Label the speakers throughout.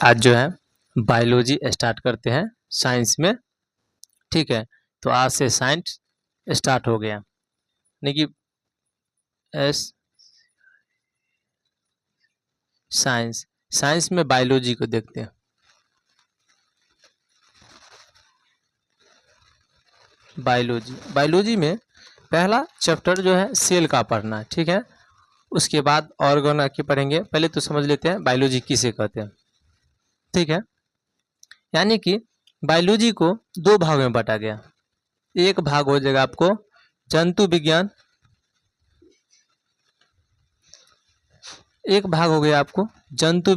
Speaker 1: आज जो है बायोलॉजी स्टार्ट करते हैं साइंस में। ठीक है, तो आज से साइंस स्टार्ट हो गया, यानी कि साइंस में बायोलॉजी को देखते हैं। बायोलॉजी में पहला चैप्टर जो है सेल का पढ़ना है। ठीक है, उसके बाद ऑर्गन के पढ़ेंगे। पहले तो समझ लेते हैं बायोलॉजी किसे कहते हैं। ठीक है, यानी कि बायोलॉजी को दो भाग में बांटा गया। एक भाग हो जाएगा आपको जंतु विज्ञान, एक भाग हो गया आपको जंतु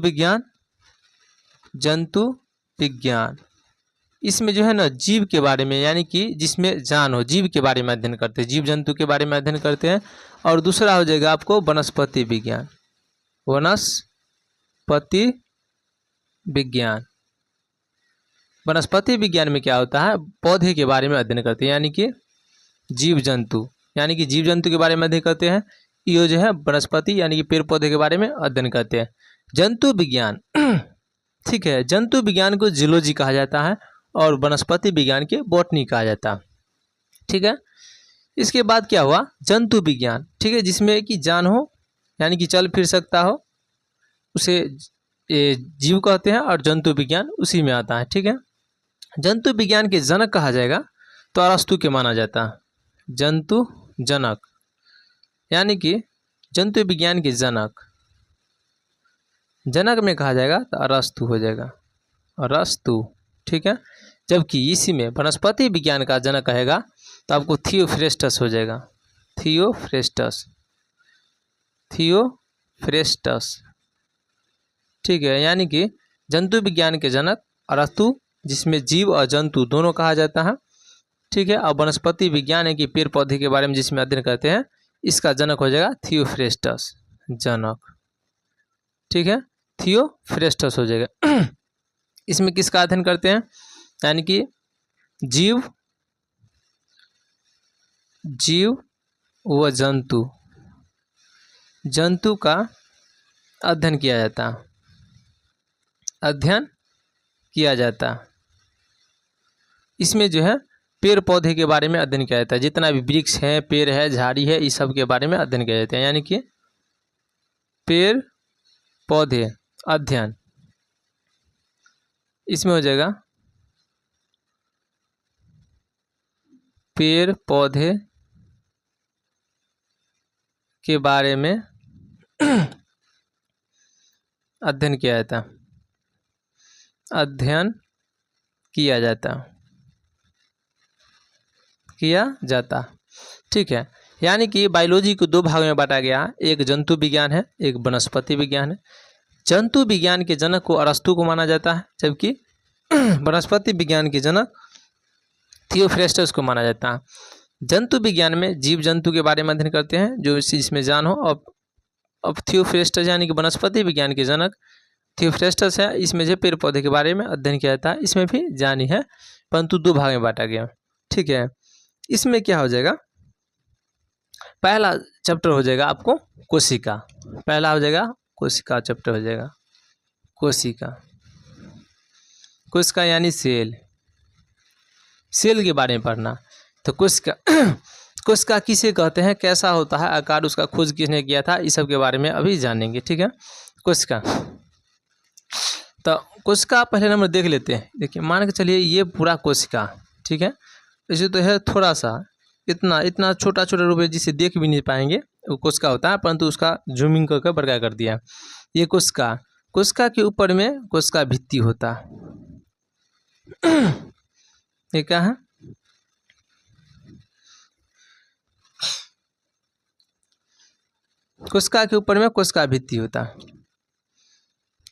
Speaker 1: विज्ञान। इसमें जो है ना जीव के बारे में, यानी कि जिसमें जान हो, जीव के बारे में अध्ययन करते हैं, जीव जंतु के बारे में अध्ययन करते हैं। और दूसरा हो जाएगा आपको वनस्पति विज्ञान। वनस्पति विज्ञान में क्या होता है, पौधे के बारे में अध्ययन करते हैं, यानी कि जीव जंतु के बारे में अध्ययन करते हैं। ये जो है वनस्पति यानी कि पेड़ पौधे के बारे में अध्ययन करते हैं। जंतु विज्ञान ठीक है, जंतु विज्ञान को जूलॉजी कहा जाता है और वनस्पति विज्ञान के बॉटनी कहा जाता है। ठीक है, इसके बाद क्या हुआ जंतु विज्ञान। ठीक है, जिसमें कि जान हो, यानी कि चल फिर सकता हो, उसे जीव कहते हैं। और जंतु विज्ञान उसी में आता है। ठीक है, जंतु विज्ञान के जनक कहा जाएगा तो अरस्तु के माना जाता है। जंतु जनक यानी कि जंतु विज्ञान के जनक में कहा जाएगा तो अरस्तु हो जाएगा, अरस्तु। ठीक है, जबकि इसी में वनस्पति विज्ञान का जनक कहेगा तो आपको थियोफ्रेस्टस हो जाएगा। थियोफ्रेस्टस। ठीक है, यानी कि जंतु विज्ञान के जनक अरस्तु, जिसमें जीव और जंतु दोनों कहा जाता है। ठीक है, और वनस्पति विज्ञान है कि पेड़ पौधे के बारे में जिसमें अध्ययन करते हैं, इसका जनक हो जाएगा थियोफ्रेस्टस, जनक। ठीक है, थियोफ्रेस्टस हो जाएगा। इसमें किसका अध्ययन करते हैं, यानी कि जीव व जंतु का अध्ययन किया जाता। इसमें जो है पेड़ पौधे के बारे में अध्ययन किया जाता है। जितना भी वृक्ष है, पेड़ है, झाड़ी है, इस सब के बारे में अध्ययन किया जाता है, यानी कि पेड़ पौधे अध्ययन। इसमें हो जाएगा पेड़ पौधे के बारे में अध्ययन किया जाता। ठीक है, यानी कि बायोलॉजी को दो भाग में बांटा गया, एक जंतु विज्ञान है, एक वनस्पति विज्ञान है। जंतु विज्ञान के जनक को अरस्तु को माना जाता है, जबकि वनस्पति विज्ञान के जनक थियोफ्रेस्टस को माना जाता है। जंतु विज्ञान में जीव जंतु के बारे में अध्ययन करते हैं जो इसमें जान हो। और अब थियोफ्रेस्टस यानी कि वनस्पति विज्ञान के जनक थियोफ्रेस्टस है, इसमें जो पेड़ पौधे के बारे में अध्ययन किया जाता है, इसमें भी जान ही है, परंतु दो भाग में बांटा गया। ठीक है, इसमें क्या हो जाएगा, पहला चैप्टर हो जाएगा आपको कोशिका। पहला हो जाएगा कोशिका चैप्टर हो जाएगा। कोशिका यानी सेल के बारे में पढ़ना। तो कोशिका किसे कहते हैं, कैसा होता है, आकार उसका खोज किसने किया था, इस सब के बारे में अभी जानेंगे। ठीक है, कोशिका। तो कोशिका पहले नंबर देख लेते हैं। देखिए, मान के चलिए ये पूरा कोशिका। ठीक है, इसे तो है थोड़ा सा, इतना छोटा रूप है जिसे देख भी नहीं पाएंगे, वो कोशिका होता है, परंतु उसका जूमिंग करके बड़ा कर दिया। ये कोशिका के ऊपर में कोशिका भित्ति होता है। ये क्या है, कोशिका के ऊपर में कोशिका भित्ति होता है।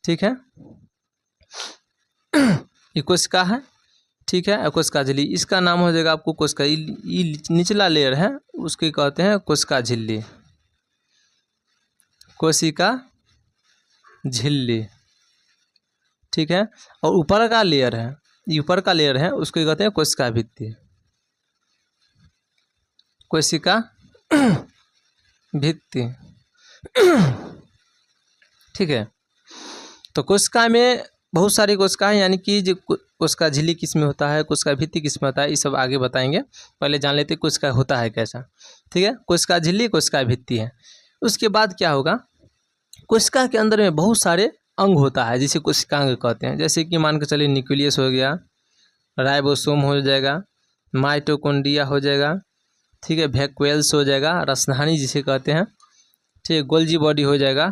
Speaker 1: ठीक है, ये कोशिका है। ठीक है, कोशिका झिल्ली, इसका नाम हो जाएगा आपको कोशिका। निचला लेयर है उसके कहते हैं कोशिका झिल्ली। ठीक है, और ऊपर का लेयर है उसको कहते हैं कोशिका भित्ति। ठीक है, तो कोशिका में बहुत सारी कोशिका है, यानी कि जो कोशिका झिल्ली किस में होता है, कोशिका भित्ति किस में होता है, ये सब आगे बताएंगे। पहले जान लेते कोशिका होता है कैसा। ठीक है, कोशिका झिल्ली कोशिका भित्ति है। उसके बाद क्या होगा, कोशिका के अंदर में बहुत सारे अंग होता है जिसे कोशिकांग कहते हैं। जैसे कि मान के चलिए न्यूक्लियस हो गया, राइबोसोम हो जाएगा, माइटोकॉन्ड्रिया हो जाएगा, ठीक है, वैक्यूल्स हो जाएगा, रसधानी जिसे कहते हैं, ठीक है, गोल्जी बॉडी हो जाएगा,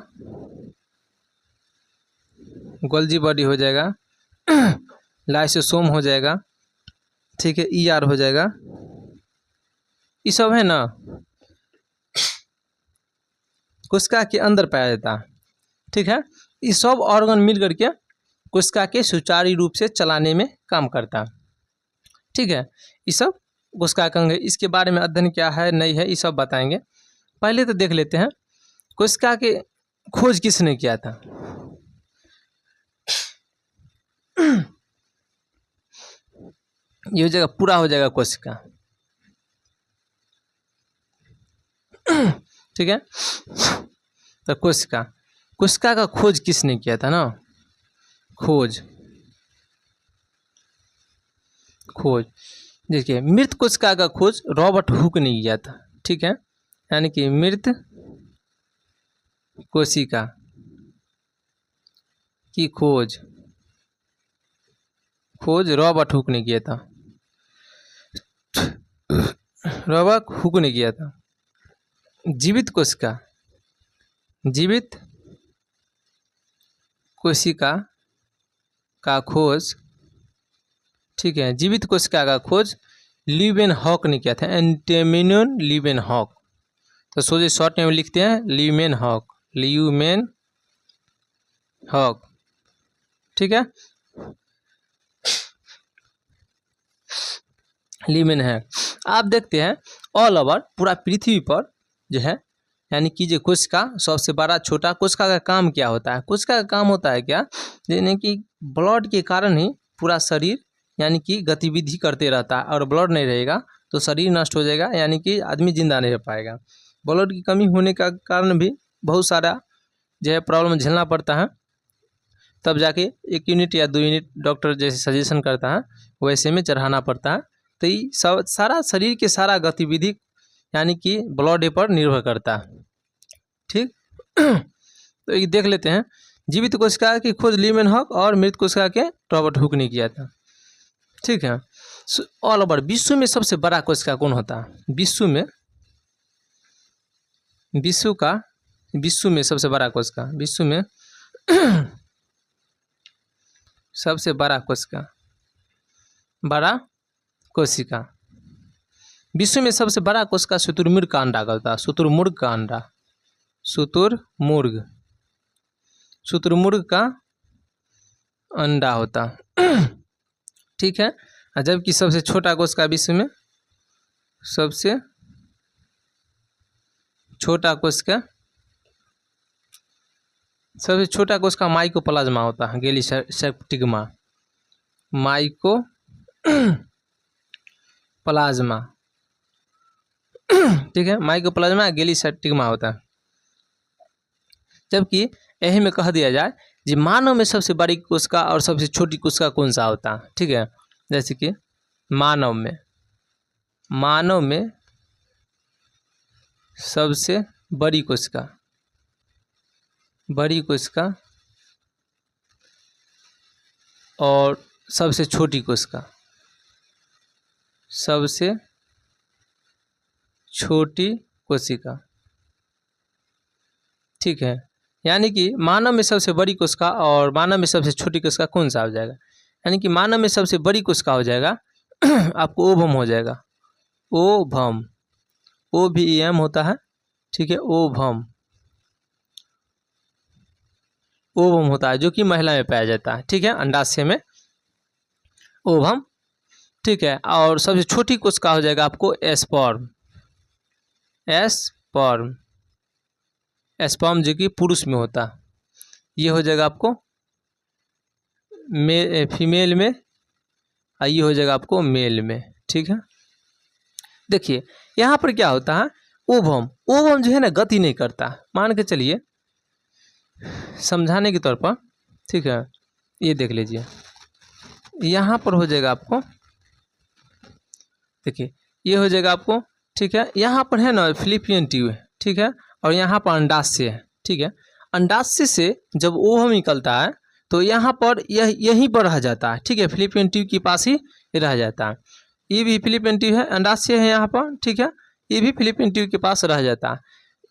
Speaker 1: गोल्जी बॉडी हो जाएगा, लाइसोसोम हो जाएगा, ठीक है, ईआर हो जाएगा, ये सब है ना कोशिका के अंदर पाया जाता है। ठीक है, ये सब ऑर्गन मिल करके कोशिका के सुचारू रूप से चलाने में काम करता है। ठीक है, ये सब कोशिका का अंग है। इसके बारे में अध्ययन क्या है नहीं है ये सब बताएंगे। पहले तो देख लेते हैं कोशिका के खोज किसने किया था। ये हो जाएगा, पूरा हो जाएगा कोशिका। ठीक है, तो कोशिका का खोज किसने किया था ना, खोज देखिए, मृत कोशिका का खोज रॉबर्ट हुक ने किया था। ठीक है, यानी कि मृत कोशिका की खोज रॉबर्ट हुक ने किया था। रॉबर्ट हुक ने किया था। जीवित कोशिका का खोज, ठीक है, जीवित कोशिका का खोज ल्यूवेनहॉक ने किया था, एंटोनियो ल्यूवेनहॉक। तो सोचिए शॉर्ट में लिखते हैं ल्यूवेनहॉक। ठीक है, ल्यूवेनहॉक। आप देखते हैं ऑल ओवर पूरा पृथ्वी पर जो है, यानी कि जो कोशिका सबसे बड़ा छोटा, कोशिका का काम क्या होता है, कोशिका का काम होता है क्या, यानी कि ब्लड के कारण ही पूरा शरीर यानी कि गतिविधि करते रहता है, और ब्लड नहीं रहेगा तो शरीर नष्ट हो जाएगा, यानी कि आदमी जिंदा नहीं रह पाएगा। ब्लड की कमी होने का कारण भी बहुत सारा जो है प्रॉब्लम झेलना पड़ता है, तब जाके 1 यूनिट या 2 यूनिट डॉक्टर जैसे सजेशन करता है वैसे में चढ़ाना पड़ता है। तो ये सब सारा शरीर के सारा गतिविधि यानी कि ब्लड पर निर्भर करता है। ठीक, तो ये देख लेते हैं जीवित कोशिका की खोज ल्यूवेनहॉक और मृत कोशिका के रॉबर्ट हुक ने किया था। ठीक है, ऑल ओवर विश्व में सबसे बड़ा कोशिका कौन होता है, विश्व में सबसे बड़ा कोशिका, विश्व में सबसे बड़ा विश्व में सबसे बड़ा कोशिका शुतुरमुर्ग का अंडा होता है। शुतुरमुर्ग का अंडा होता। ठीक है, जबकि सबसे छोटा कोशिका विश्व में सबसे छोटा कोशिका माइकोप्लाज्मा होता है, गैलीसेप्टिग्मा, माइकोप्लाज्मा। ठीक है, माइकोप्लाज्मा गैलीसेप्टिग्मा होता है। जबकि यही में कह दिया जाए जी मानव में सबसे बड़ी कोशिका और सबसे छोटी कोशिका कौन सा होता है। ठीक है, जैसे कि मानव में सबसे बड़ी कोशिका और सबसे छोटी कोशिका ठीक है, यानी कि मानव में सबसे बड़ी कोशिका और मानव में सबसे छोटी कोशिका कौन सा हो जाएगा, यानी कि मानव में सबसे बड़ी कोशिका हो जाएगा आपको ओवम हो जाएगा, ओवम, OVM होता है। ठीक है, ओवम होता है जो कि महिला में पाया जाता है। ठीक है, अंडाशय में ओवम। ठीक है, और सबसे छोटी कोशिका हो जाएगा आपको एस्पर्म जो कि पुरुष में होता है, ये हो जाएगा आपको फीमेल में, और ये हो जाएगा आपको मेल में। ठीक है, देखिए यहाँ पर क्या होता है, ओवम जो है ना गति नहीं करता। मान के चलिए समझाने के तौर पर, ठीक है, ये देख लीजिए, यहाँ पर हो जाएगा आपको, देखिए ये हो जाएगा आपको, ठीक है। यहाँ पर है ना फिलिपियन ट्यूब है, ठीक है, और यहाँ पर अंडाशय है, ठीक है। अंडाशय से जब ओवम निकलता है तो यहाँ पर यहीं पर रह जाता है, ठीक है, फिलिपियन ट्यूब के पास ही रह जाता है। ये भी फिलिपियन ट्यूब है, अंडाशय है यहाँ पर, ठीक है, ये भी फिलिपियन ट्यूब के पास रह जाता है।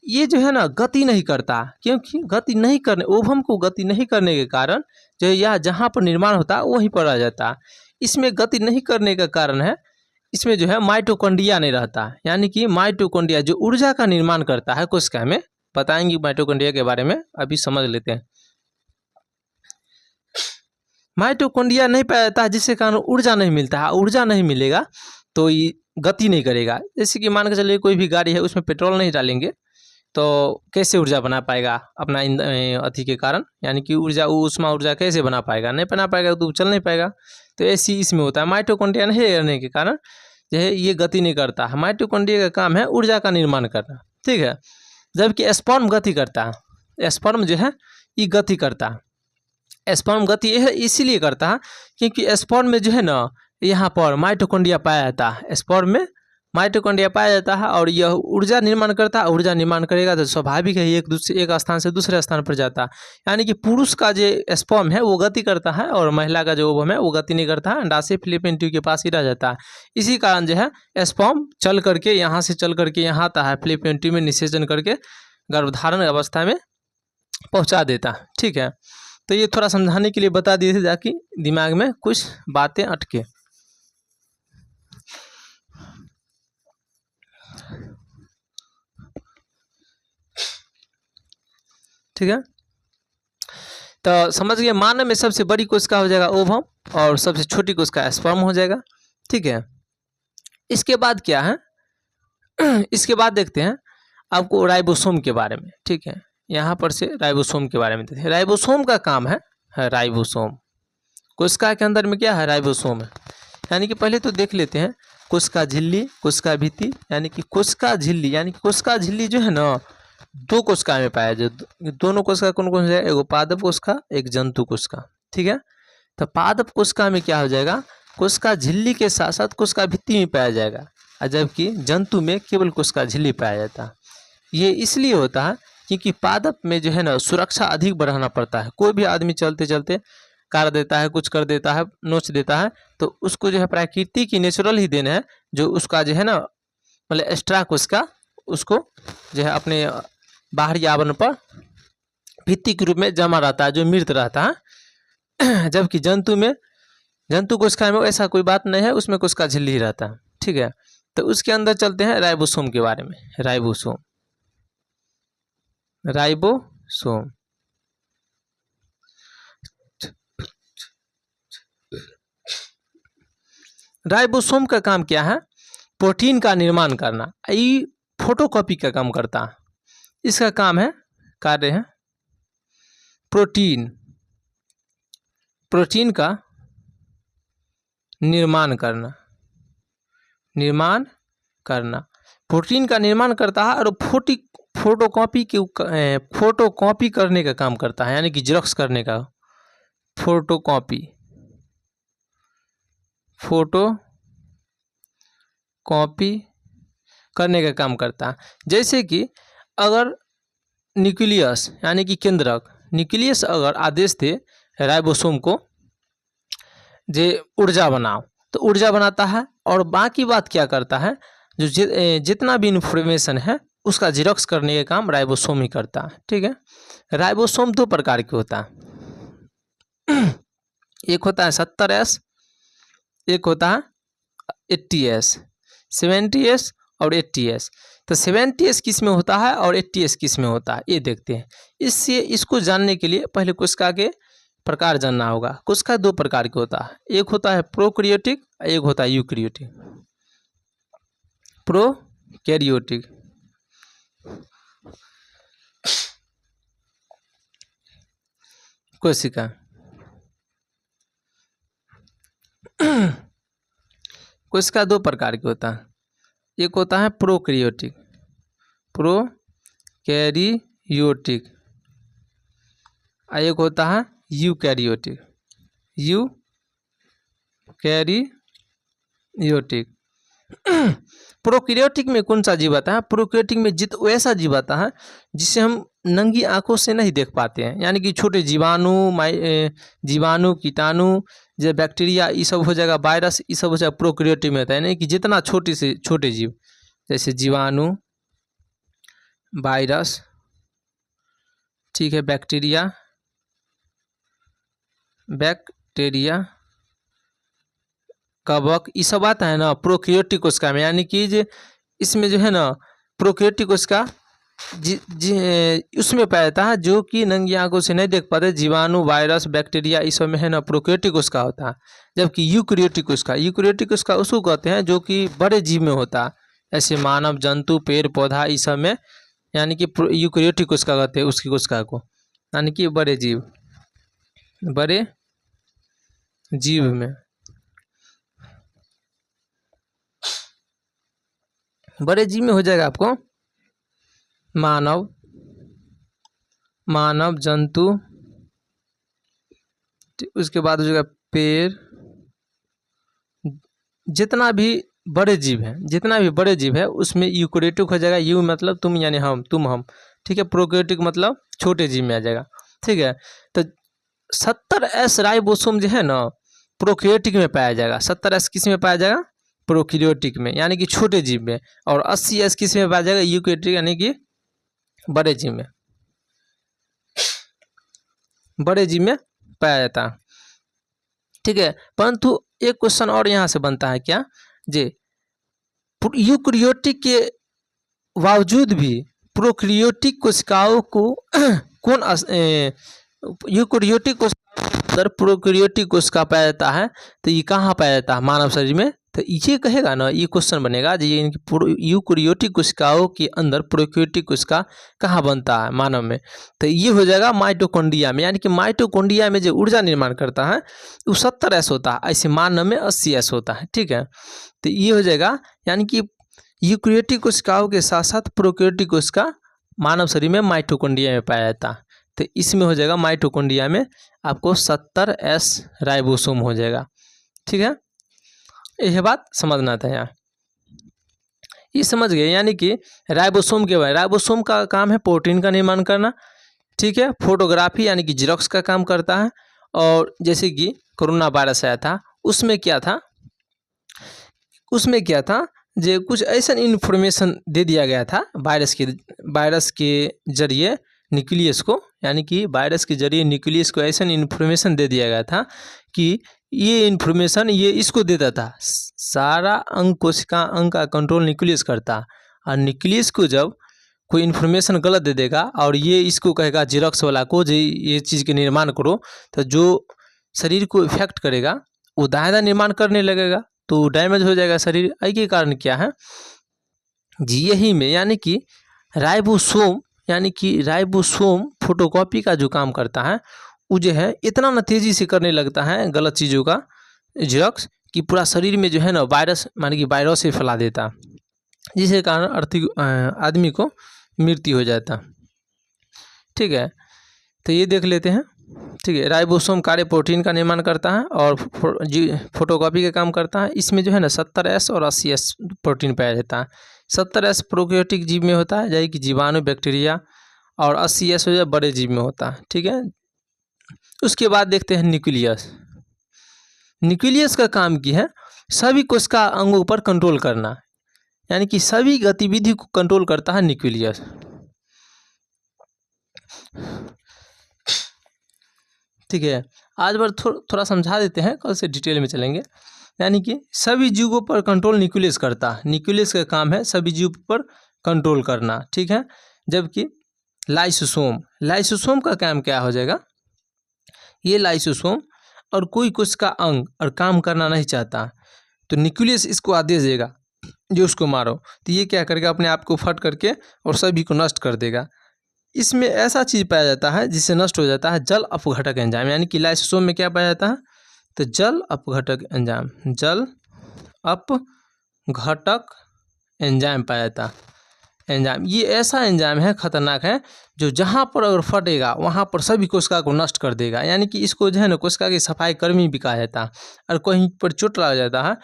Speaker 1: ये जो है ना गति नहीं करता, क्योंकि गति नहीं करने, ओवम को गति नहीं करने के कारण जो यह जहाँ पर निर्माण होता है वहीं पर रह जाता है। इसमें गति नहीं करने का कारण है, इसमें जो है माइटोकॉन्ड्रिया नहीं रहता, यानी कि माइटोकॉन्ड्रिया जो ऊर्जा का निर्माण करता है कोशिका में, बताएंगे माइटोकॉन्ड्रिया के बारे में, अभी समझ लेते हैं। माइटोकॉन्ड्रिया नहीं पाया जाता है, जिसके कारण ऊर्जा नहीं मिलता है। ऊर्जा नहीं मिलेगा तो ये गति नहीं करेगा। जैसे कि मान के चलिए कोई भी गाड़ी है, उसमें पेट्रोल नहीं डालेंगे तो कैसे ऊर्जा बना पाएगा अपना अति के कारण, यानी कि ऊर्जा ऊष्मा ऊर्जा कैसे बना पाएगा, नहीं बना पाएगा तो चल नहीं पाएगा। तो ऐसी इसमें होता है, माइटोकॉन्ड्रिया नहीं रहने के कारण जो है ये गति नहीं करता है। माइटोकॉन्ड्रिया का काम है ऊर्जा का निर्माण करना, ठीक है, जबकि स्पर्म गति करता है। स्पर्म जो है ये गति करता है। स्पर्म गति यह इसीलिए करता है क्योंकि स्पर्म में जो है ना यहाँ पर माइटोकॉन्ड्रिया पाया जाता है, स्पर्म में माइटोकॉन्ड्रिया पाया जाता है और यह ऊर्जा निर्माण करता है। ऊर्जा निर्माण करेगा तो स्वाभाविक है एक स्थान से दूसरे स्थान पर जाता है। यानी कि पुरुष का जो स्पर्म है वो गति करता है और महिला का जो ओवम है वो गति नहीं करता है, अंडाशय फिलिपियन ट्यूब के पास ही रह जाता है। इसी कारण जो है स्पर्म चल करके यहाँ से चल करके यहाँ आता है, फिलिपियन ट्यूब में निषेचन करके गर्भधारण अवस्था में पहुँचा देता है, ठीक है। तो ये थोड़ा समझाने के लिए बता दिए थे ताकि दिमाग में कुछ बातें अटके। ठीक है, तो समझ गए। मानव में सबसे बड़ी कोशिका हो जाएगा ओवम और सबसे छोटी कोशिका स्पर्म हो जाएगा, ठीक है। इसके बाद क्या है, इसके बाद देखते हैं आपको राइबोसोम के बारे में, ठीक है। यहाँ पर से राइबोसोम के बारे में देखते हैं। राइबोसोम का काम है राइबोसोम, कोशिका के अंदर में क्या है, राइबोसोम है। यानी कि पहले तो देख लेते हैं कोशिका झिल्ली, कोशिका भित्ति, यानी कि कोशिका झिल्ली, यानी कि कोशिका झिल्ली जो है ना दो कोशिका में पाया जाए। दोनों कोशिका कौन कौन से है, एक पादप कोशिका, एक जंतु कोशिका, ठीक है। तो पादप कोशिका में क्या हो जाएगा, कोशिका झिल्ली के साथ साथ कोशिका भित्ति में पाया जाएगा, जबकि जंतु में केवल कोशिका झिल्ली पाया जाता है। ये इसलिए होता है क्योंकि पादप में जो है ना सुरक्षा अधिक बढ़ाना पड़ता है। कोई भी आदमी चलते चलते काट देता है, कुछ कर देता है, नोच देता है, तो उसको जो है प्रकृति की नेचुरल ही देन है, जो उसका जो है ना मतलब एक्स्ट्रा कोशिका उसको जो है अपने बाहरी आवरण पर भित्ति के रूप में जमा रहता है, जो मृत रहता है। जबकि जंतु कोशिका में ऐसा कोई बात नहीं है, उसमें कोशिका झिल्ली ही रहता है, ठीक है। तो उसके अंदर चलते हैं राइबोसोम के बारे में। राइबोसोम राइबोसोम का काम क्या है, प्रोटीन का निर्माण करना। ये फोटोकॉपी का काम करता है, इसका काम है, कार्य है प्रोटीन का निर्माण करना। प्रोटीन का निर्माण करता है और फोटोकॉपी करने का काम करता है, यानी कि जेरॉक्स करने का, फोटोकॉपी करने का काम करता है। जैसे कि अगर न्यूक्लियस यानी कि केंद्रक, न्यूक्लियस अगर आदेश दे राइबोसोम को जे ऊर्जा बनाओ, तो ऊर्जा बनाता है और बाकी बात क्या करता है, जो जितना भी इंफॉर्मेशन है उसका जेरॉक्स करने का काम राइबोसोम ही करता है, ठीक है। राइबोसोम दो प्रकार के होता है, एक होता है 70S, एक होता है 80S, 70S और 80S। तो 70S किस में होता है और 80S किस में होता है, ये देखते हैं। इसको जानने के लिए पहले कोशिका के प्रकार जानना होगा। कोशिका दो प्रकार के होता है, एक होता है प्रोकैरियोटिक, एक होता है यूकैरियोटिक। प्रोकैरियोटिक कोशिका कोशिका दो प्रकार के होता है, एक होता है प्रोकैरियोटिक और एक होता है यूकैरियोटिक। यूकैरियोटिक। प्रोकैरियोटिक में कौन सा जीव आता है? प्रोकैरियोटिक में वैसा जीव आता है जिसे हम नंगी आंखों से नहीं देख पाते हैं, यानी कि छोटे जीवाणु कीटाणु जैसे बैक्टीरिया ये सब हो जाएगा, वायरस ये सब हो जाएगा, प्रोकैरियोटिक में होता है। यानी कि जितना छोटे से छोटे जीव जैसे जीवाणु, वायरस, ठीक है, बैक्टीरिया कवक ये सब आता है ना प्रोकैरियोटिक कोशिका में। यानी कि इसमें जो है ना प्रोकैरियोटिक कोशिका उसमें पाया जाता है जो कि नंगी आंखों से नहीं देख पाते, जीवाणु, वायरस, बैक्टीरिया इस सब में है ना प्रोकैरियोटिक कोशिका होता है। जबकि यूकैरियोटिक कोशिका उसको कहते हैं जो कि बड़े जीव में होता है, ऐसे मानव, जंतु, पेड़ पौधा इस सब में, यानी कि यूकैरियोटिक कोशिका कहते हैं उसकी कोशिका को, यानी कि बड़े जीव में। बड़े जीव में हो जाएगा आपको मानव, जंतु, उसके बाद हो जाएगा पेड़, जितना भी बड़े जीव है उसमें यूकैरियोटिक हो जाएगा। यू मतलब तुम यानी हम, तुम हम, ठीक है। प्रोकैरियोटिक मतलब छोटे जीव में आ जाएगा, ठीक है। तो 70S राइबोसोम जो है ना प्रोकैरियोटिक में पाया जाएगा। 70S किस में पाया जाएगा? प्रोकैरियोटिक में, यानी कि छोटे जीव में। और 80S किस में पाया जाएगा? यूकैरियोटिक, यानी कि बड़े जीव में पाया जाता है, ठीक है। परंतु एक क्वेश्चन और यहाँ से बनता है क्या, जे यूकैरियोटिक के बावजूद भी प्रोकैरियोटिक कोशिकाओं को यूकैरियोटिक कोशिकाओं के अंदर प्रोकैरियोटिक कोशिका पाया जाता है, तो ये कहाँ पाया जाता है? मानव शरीर में। तो ये कहेगा ना, ये क्वेश्चन बनेगा जी यूकैरियोटिक कोशिकाओं के अंदर प्रोकैरियोटिक कोशिका कहाँ बनता है मानव में? तो ये हो जाएगा माइटोकॉन्ड्रिया में। यानी कि माइटोकॉन्ड्रिया में जो ऊर्जा निर्माण करता है वो 70S होता है, ऐसे मानव में 80S होता है, ठीक है। तो ये हो जाएगा, यानी कि यूकैरियोटिक कोशिकाओं के साथ साथ प्रोकैरियोटिक कोशिका मानव शरीर में माइटोकॉन्ड्रिया में पाया जाता है। तो इसमें हो जाएगा माइटोकॉन्ड्रिया में आपको 70S राइबोसोम हो जाएगा, ठीक है। यह बात समझना था यहाँ, ये समझ गए। यानी कि राइबोसोम के बारे, राइबोसोम का काम है प्रोटीन का निर्माण करना, ठीक है। फोटोग्राफी यानी कि जेरॉक्स का काम करता है। और जैसे कि कोरोना वायरस आया था, उसमें क्या था जो कुछ ऐसा इन्फॉर्मेशन दे दिया गया था वायरस के जरिए न्यूक्लियस को, यानी कि वायरस के जरिए न्यूक्लियस को ऐसा इन्फॉर्मेशन दे दिया गया था कि ये इन्फॉर्मेशन ये इसको देता था। सारा कोशिका अंग का कंट्रोल न्यूक्लियस करता, और न्यूक्लियस को जब कोई इन्फॉर्मेशन गलत दे देगा और ये इसको कहेगा जेरॉक्स वाला को जो ये चीज़ के निर्माण करो, तो जो शरीर को इफेक्ट करेगा वो दायरा निर्माण करने लगेगा, तो डैमेज हो जाएगा शरीर। के कारण क्या है जी, यही में यानी कि राइबोसोम फोटोकॉपी का जो काम करता है वो जो है इतना न तेज़ी से करने लगता है गलत चीज़ों का जेरॉक्स कि पूरा शरीर में जो है ना वायरस माने कि वायरस से फैला देता, जिसके कारण आदमी को मृत्यु हो जाता, ठीक है। तो ये देख लेते हैं, ठीक है। राइबोसोम कार्य प्रोटीन का निर्माण करता है और फोटोकॉपी का काम करता है। इसमें जो है ना 70S और 80S प्रोटीन पाया जाता है। 70S प्रोकैरियोटिक जीव में होता है, जैसे कि जीवाणु, बैक्टीरिया, और 80S हो जाए बड़े जीव में होता है, ठीक है। उसके बाद देखते हैं न्यूक्लियस का काम की है सभी कोशिका अंगों पर कंट्रोल करना, यानी कि सभी गतिविधि को कंट्रोल करता है न्यूक्लियस, ठीक है। आज बार थोड़ा समझा देते हैं, कल से डिटेल में चलेंगे। यानी कि सभी जीवों पर कंट्रोल न्यूक्लियस करता है, न्यूक्लियस का काम है सभी जीवों पर कंट्रोल करना, ठीक है। जबकि लाइसोसोम का काम क्या हो जाएगा, ये लाइसोसोम और कोई कोशिका अंग और काम करना नहीं चाहता तो न्यूक्लियस इसको आदेश देगा जो उसको मारो, तो ये क्या करेगा अपने आप को फट करके और सभी को नष्ट कर देगा। इसमें ऐसा चीज़ पाया जाता है जिससे नष्ट हो जाता है जल अपघटक एंजाइम, यानी कि लाइसोसोम में क्या पाया जाता है, तो जल अपघटक एंजाइम पाया जाता है। एंजाइम, ये ऐसा एंजाइम है, खतरनाक है, जो जहाँ पर अगर फटेगा वहाँ पर सभी कोशिका को नष्ट कर देगा। यानी कि इसको जो है ना कोशिका की सफाई कर्मी भी कहा जाता है। और कहीं पर चोट लग जाता है,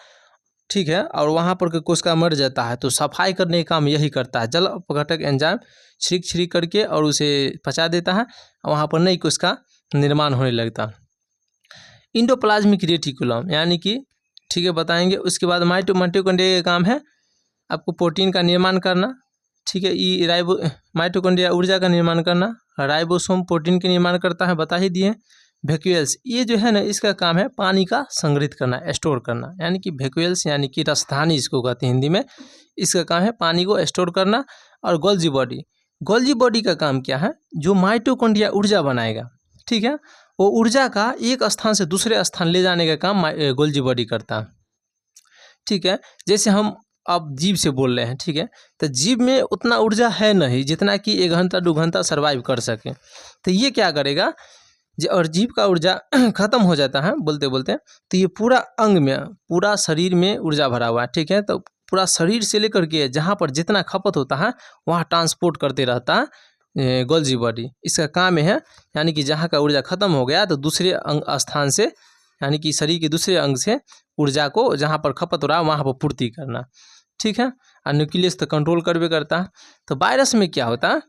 Speaker 1: ठीक है, और वहाँ पर कोई कोशिका मर जाता है, तो सफाई करने का काम यही करता है। जल अपघटक एंजाइम छिड़क छिड़क करके और उसे पचा देता है, वहाँ पर नई कोशिका निर्माण होने लगता। इंडोप्लाज्मिक रेटिकुलम यानी कि, ठीक है, बताएंगे। उसके बाद माइटोकॉन्ड्रिया का काम है आपको प्रोटीन का निर्माण करना, ठीक है। ये माइटोकॉन्ड्रिया ऊर्जा का निर्माण करना, राइबोसोम प्रोटीन के निर्माण करता है, बता ही दिए। वैक्यूल्स, ये जो है ना इसका काम है पानी का संग्रहित करना, स्टोर करना, यानी कि वैक्यूल्स यानी कि रसधानी इसको कहते हैं हिंदी में। इसका काम है पानी को स्टोर करना। और गोल्जी बॉडी, गोल्जी बॉडी का काम क्या है, जो माइटोकॉन्ड्रिया ऊर्जा बनाएगा, ठीक है, वो ऊर्जा का एक स्थान से दूसरे स्थान ले जाने का काम गोल्जी बॉडी करता है, ठीक है। जैसे हम अब जीव से बोल रहे हैं, ठीक है, तो जीव में उतना ऊर्जा है नहीं जितना कि 1 घंटा 2 घंटा सर्वाइव कर सके। तो ये क्या करेगा, और जीव का ऊर्जा खत्म हो जाता है बोलते बोलते, तो ये पूरा अंग में, पूरा शरीर में ऊर्जा भरा हुआ है, ठीक है। तो पूरा शरीर से लेकर के जहाँ पर जितना खपत होता है वहाँ ट्रांसपोर्ट करते रहता है गोल्जी बॉडी। इसका काम है, यानी कि जहाँ का ऊर्जा खत्म हो गया तो दूसरे अंग स्थान से, यानी कि शरीर के दूसरे अंग से ऊर्जा को जहाँ पर खपत हो रहा है वहाँ पर पूर्ति करना, ठीक है। और न्यूक्लियस तो कंट्रोल करबे करता है। तो वायरस में क्या होता है,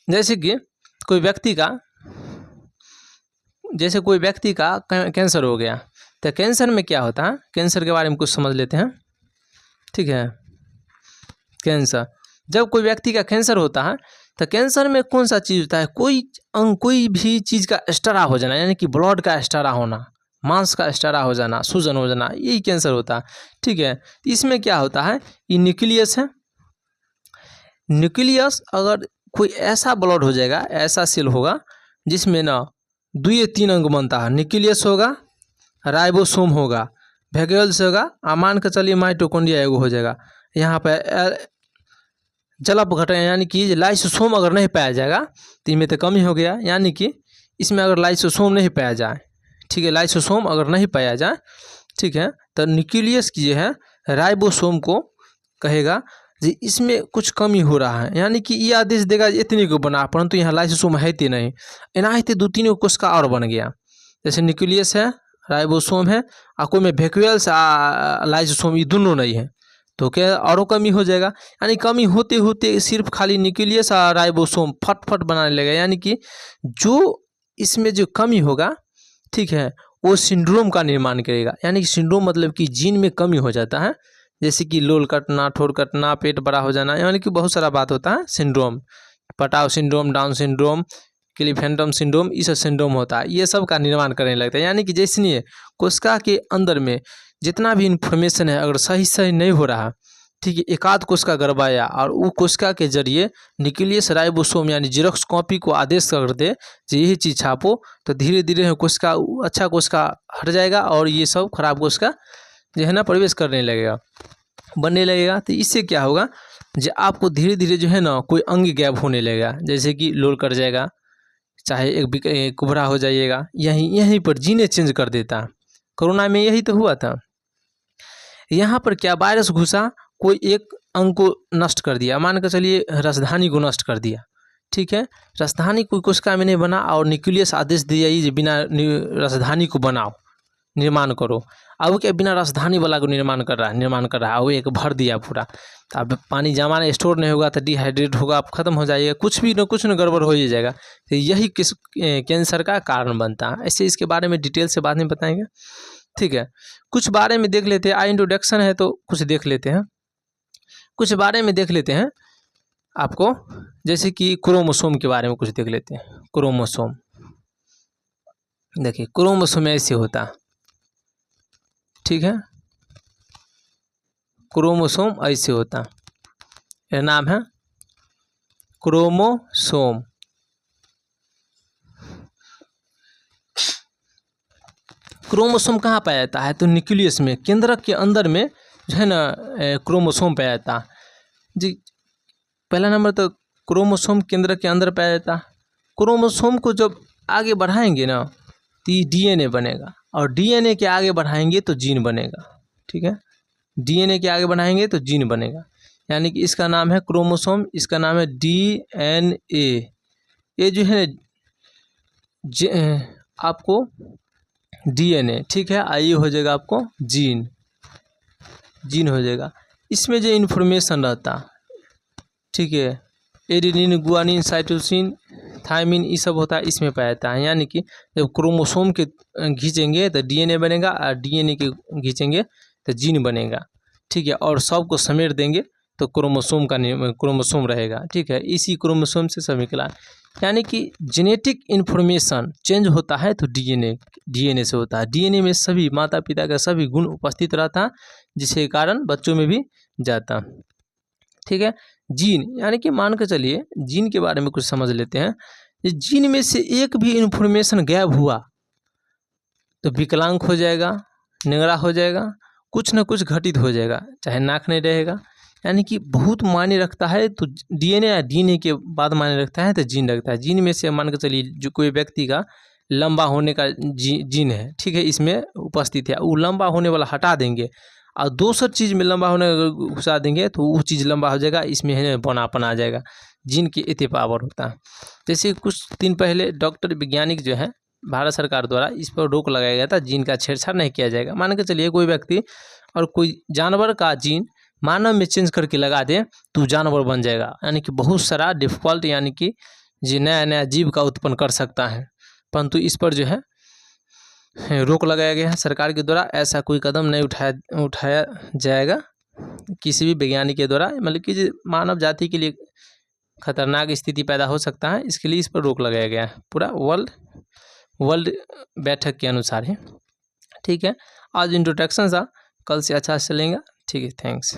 Speaker 1: जैसे कि कोई व्यक्ति का कैंसर हो गया, तो कैंसर में क्या होता है, कैंसर के बारे में कुछ समझ लेते हैं, ठीक है। कैंसर, जब कोई व्यक्ति का कैंसर होता है तो कैंसर में कौन सा चीज़ होता है, कोई भी चीज़ का स्टरा हो जाना, यानी कि ब्लड का स्टरा होना, मांस का स्टरा हो जाना, सूजन हो जाना, यही कैंसर होता है, ठीक है। इसमें क्या होता है, ये न्यूक्लियस है। न्यूक्लियस अगर कोई ऐसा ब्लड हो जाएगा, ऐसा सेल होगा जिसमें ना 2 या 3 अंग बनता है, न्यूक्लियस होगा, राइबोसोम होगा, वैक्यूल्स होगा, मान के चलिए माइटोकॉन्ड्रिया एगो हो जाएगा। यहाँ पे जल अपघटन यानी कि लाइसोसोम अगर नहीं पाया जाएगा तो इनमें तो कमी हो गया, यानी कि इसमें अगर लाइसोसोम नहीं पाया जाए, ठीक है, लाइसोसोम अगर नहीं पाया जाए, ठीक है, तो न्यूक्लियस की जो है राइबोसोम को कहेगा जी इसमें कुछ कमी हो रहा है, यानी कि ये आदेश देगा इतने को बना, परंतु यहाँ लाइसोसोम है ही नहीं, इनाहित 2-3 कोशिका और बन गया। जैसे न्यूक्लियस है, राइबोसोम है, और कोई में वैक्यूल्स लाइसोसोम ये दोनों नहीं है, तो क्या औरों कमी हो जाएगा। यानी कमी होते होते सिर्फ खाली न्यूक्लियस और राइबोसोम फट बनाने लगेगा, यानी कि जो इसमें जो कमी होगा, ठीक है, वो सिंड्रोम का निर्माण करेगा। यानी कि सिंड्रोम मतलब कि जीन में कमी हो जाता है, जैसे कि लोल कटना, ठोर कटना, पेट बड़ा हो जाना, यानी कि बहुत सारा बात होता है सिंड्रोम, पटाव सिंड्रोम, डाउन सिंड्रोम, क्लीफेंटम सिंड्रोम, ये सब सिंड्रोम होता है, ये सब का निर्माण करने लगता है। यानी कि जैसे कोशिका के अंदर में जितना भी इंफॉर्मेशन है अगर सही नहीं हो रहा, ठीक है, एकाध कोशिका गड़बड़ाया और वो कोशिका के जरिए न्यूक्लियस राइबोसोम यानी जेरॉक्स कॉपी को आदेश कर दे कि यही चीज़ छापो, तो धीरे धीरे कोशिका अच्छा कोशिका हट जाएगा और ये सब खराब कोशिका जो है ना प्रवेश करने लगेगा, बनने लगेगा। तो इससे क्या होगा, जो आपको धीरे धीरे जो है ना कोई अंग गैप होने लगेगा, जैसे कि लोल कट जाएगा, चाहे एक कुबरा हो जाइएगा, यहीं पर जीने चेंज कर देता है। कोरोना में यही तो हुआ था। यहाँ पर क्या वायरस घुसा, कोई एक अंग को नष्ट कर दिया, मान कर चलिए रसधानी को नष्ट कर दिया, ठीक है, रसधानी कोई कोशिका में नहीं बना और न्यूक्लियस आदेश दिया ये बिना रसधानी को बनाओ, निर्माण करो। अब क्या बिना रसधानी वाला को निर्माण कर रहा है, वो एक भर दिया पूरा, तो अब पानी जमा स्टोर नहीं होगा तो डिहाइड्रेट होगा, आप खत्म हो जाइएगा, कुछ न गड़बड़ हो ही जाएगा। तो यही कैंसर का कारण बनता है। ऐसे इसके बारे में डिटेल से बाद में बताएंगे, ठीक है। कुछ बारे में देख लेते हैं, इंट्रोडक्शन है तो कुछ देख लेते हैं, कुछ बारे में देख लेते हैं आपको, जैसे कि क्रोमोसोम के बारे में कुछ देख लेते हैं। क्रोमोसोम देखिए, क्रोमोसोम ऐसे होता, ठीक है, क्रोमोसोम ऐसे होता, यह नाम है क्रोमोसोम। क्रोमोसोम कहाँ पाया जाता है, तो न्यूक्लियस में, केंद्रक के अंदर में जो है ना क्रोमोसोम पाया जाता है जी। पहला नंबर तो क्रोमोसोम केंद्र के अंदर पाया जाता है। क्रोमोसोम को जब आगे बढ़ाएंगे ना तो ये डीएनए बनेगा, और डीएनए के आगे बढ़ाएंगे तो जीन बनेगा, ठीक है। डीएनए के आगे बढ़ाएंगे तो जीन बनेगा। यानी कि इसका नाम है क्रोमोसोम, इसका नाम है डीएनए। ये जो है आपको डीएनए, ठीक है, आइए हो जाएगा आपको जीन, जीन हो जाएगा। इसमें जो इन्फॉर्मेशन रहता, ठीक है, एडेनिन, गुआनिन, साइटोसिन, थायमिन, ये सब होता है, इसमें पाया जाता है। यानी कि जब क्रोमोसोम के खींचेंगे तो डीएनए बनेगा, और डीएनए के खींचेंगे तो जीन बनेगा, ठीक है, और सबको समेट देंगे तो क्रोमोसोम का क्रोमोसोम रहेगा, ठीक है। इसी क्रोमोसोम से सब निकला। यानी कि जेनेटिक इन्फॉर्मेशन चेंज होता है तो डीएनए से होता है। डीएनए में सभी माता पिता का सभी गुण उपस्थित रहता, जिसके कारण बच्चों में भी जाता, ठीक है। जीन, यानी कि मान के चलिए जीन के बारे में कुछ समझ लेते हैं। जीन में से एक भी इन्फॉर्मेशन गायब हुआ तो विकलांग हो जाएगा, निंगड़ा हो जाएगा, कुछ न कुछ घटित हो जाएगा, चाहे नाक नहीं रहेगा। यानी कि बहुत मायने रखता है तो डीएनए, या डीएनए के बाद मायने रखता है तो जीन रखता है। जीन में से मान के चलिए जो कोई व्यक्ति का लंबा होने का जीन है, ठीक है, इसमें उपस्थित है, वो लंबा होने वाला हटा देंगे और दूसर चीज़ में लंबा होने घुसा देंगे तो वो चीज़ लंबा हो जाएगा, इसमें है बौनापन आ जाएगा। जीन की इतने पावर होता है। जैसे कुछ दिन पहले डॉक्टर वैज्ञानिक जो है भारत सरकार द्वारा इस पर रोक लगाया गया था, जीन का छेड़छाड़ नहीं किया जाएगा। मान के चलिए कोई व्यक्ति और कोई जानवर का जीन मानव में चेंज करके लगा दे तो जानवर बन जाएगा। यानी कि बहुत सारा डिफॉल्ट, यानी कि जो नया नया जीव का उत्पन्न कर सकता है, परंतु इस पर जो है रोक लगाया गया है सरकार के द्वारा। ऐसा कोई कदम नहीं उठाया जाएगा किसी भी वैज्ञानिक के द्वारा, मतलब कि मानव जाति के लिए खतरनाक स्थिति पैदा हो सकता है, इसके लिए इस पर रोक लगाया गया है, पूरा वर्ल्ड बैठक के अनुसार है, ठीक है। आज इंट्रोडक्शन था, कल से अच्छा से चलेगा, ठीक है, थैंक्स।